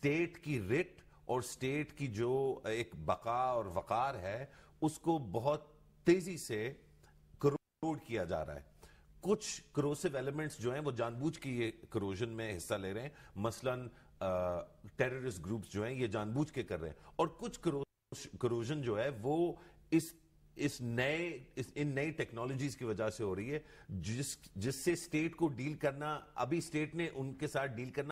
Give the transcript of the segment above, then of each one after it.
State کی رٹ اور state کی جو ایک بقا اور وقار ہے اس کو بہت تیزی سے کروڈ کیا جا رہا ہے. کچھ کروسیو ایلیمنٹس جو ہیں وہ جان بوجھ کے یہ کروژن میں حصہ لے رہے ہیں, مثلاً ٹیررسٹ گروپس جو ہیں یہ جان بوجھ کے کر رہے ہیں, اور کچھ کروژن جو ہے وہ ان نئی ٹیکنالوجیز کی وجہ سے ہو رہی ہے, جس سے اسٹیٹ کو ڈیل کرنا, ابھی اسٹیٹ نے ان کے ساتھ ڈیل کرنا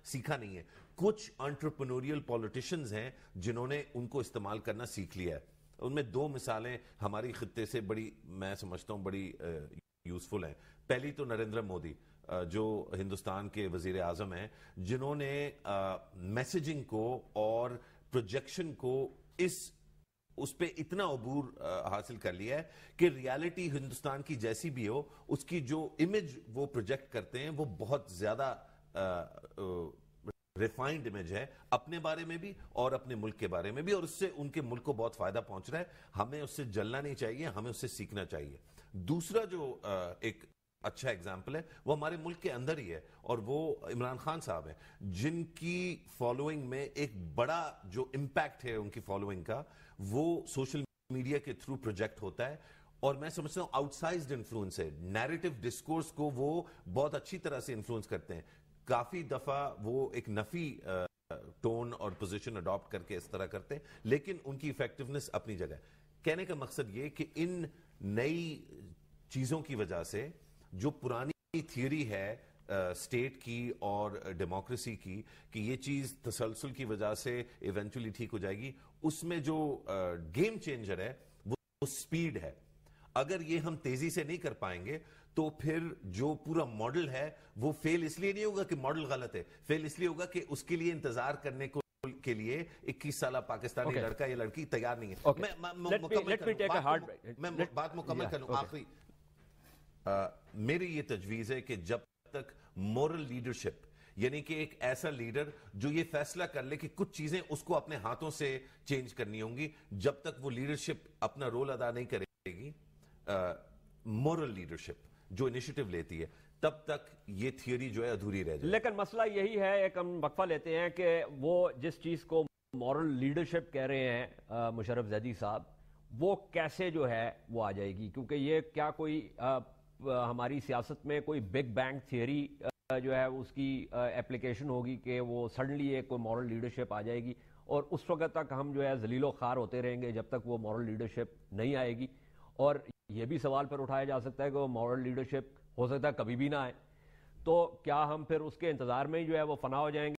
سیکھا نہیں ہے. کچھ انٹرپرینوریل پولیٹیشنز ہیں جنہوں نے ان کو استعمال کرنا سیکھ لیا ہے. ان میں دو مثالیں ہماری خطے سے بڑی, میں سمجھتا ہوں بڑی یوزفل ہیں. پہلی تو نریندر مودی جو ہندوستان کے وزیر اعظم ہیں, جنہوں نے میسیجنگ کو اور پروجیکشن کو اس پہ اتنا عبور حاصل کر لیا ہے کہ ریالٹی ہندوستان کی جیسی بھی ہو, اس کی جو امیج وہ پروجیکٹ کرتے ہیں وہ بہت زیادہ ریفائنڈ امیج ہے اپنے بارے میں بھی اور اپنے ملک کے بارے میں بھی, اور اس سے ان کے ملک کو بہت فائدہ پہنچ رہا ہے. ہمیں اس سے جلنا نہیں چاہیے, ہمیں اس سے سیکھنا چاہیے. دوسرا جو ایک اچھا ایگزامپل ہے وہ ہمارے ملک کے اندر ہی ہے, اور وہ عمران خان صاحب ہیں, جن کی فالوئنگ میں ایک بڑا جو امپیکٹ ہے ان کی فالوئنگ کا وہ سوشل میڈیا کے تھرو پروجیکٹ ہوتا ہے. اور میں سمجھتا ہوں آؤٹ سائزڈ انفلوئنس ہے, نیریٹو ڈسکورس کو وہ بہت اچھی طرح سے انفلوئنس کرتے ہیں. کافی دفعہ وہ ایک نفی ٹون اور پوزیشن اڈاپٹ کر کے اس طرح کرتے ہیں, لیکن ان کی ایفیکٹونیس اپنی جگہ ہے. کہنے کا مقصد یہ کہ ان نئی چیزوں کی وجہ سے جو پرانی تھیوری ہے اسٹیٹ کی اور ڈیموکریسی کی کہ یہ چیز تسلسل کی وجہ سے ایونچولی ٹھیک ہو جائے گی, اس میں جو گیم چینجر ہے وہ سپیڈ ہے. اگر یہ ہم تیزی سے نہیں کر پائیں گے تو پھر جو پورا ماڈل ہے وہ فیل اس لیے نہیں ہوگا کہ ماڈل غلط ہے, فیل اس لیے ہوگا کہ اس کے لیے انتظار کرنے کے لیے 21 سالہ پاکستانی لڑکا یا لڑکی تیار نہیں ہے. میں بات مکمل کروں. آخری میری یہ تجویز ہے کہ جب تک مورل لیڈرشپ, یعنی کہ ایک ایسا لیڈر جو یہ فیصلہ کر لے کہ کچھ چیزیں اس کو اپنے ہاتھوں سے چینج کرنی ہوں گی, جب تک وہ لیڈرشپ اپنا رول ادا نہیں کرے گی, مورل لیڈرشپ جو انیشیٹو لیتی ہے, تب تک یہ تھیوری جو ہے ادھوری رہ جائے. لیکن مسئلہ یہی ہے, ایک ہم وقفہ لیتے ہیں, کہ وہ جس چیز کو مورل لیڈرشپ کہہ رہے ہیں مشرف زیدی صاحب, وہ کیسے جو ہے وہ آ جائے گی؟ کیونکہ یہ کیا کوئی ہماری سیاست میں کوئی بگ بینگ تھیوری جو ہے اس کی اپلیکیشن ہوگی کہ وہ سڈنلی ایک کوئی مورل لیڈرشپ آ جائے گی, اور اس وقت تک ہم جو ہے ذلیل و خوار ہوتے رہیں گے جب تک وہ مورل لیڈرشپ نہیں آئے گی؟ اور یہ بھی سوال پر اٹھایا جا سکتا ہے کہ وہ مورل لیڈرشپ ہو سکتا ہے کبھی بھی نہ آئے, تو کیا ہم پھر اس کے انتظار میں ہی جو ہے وہ فنا ہو جائیں گے؟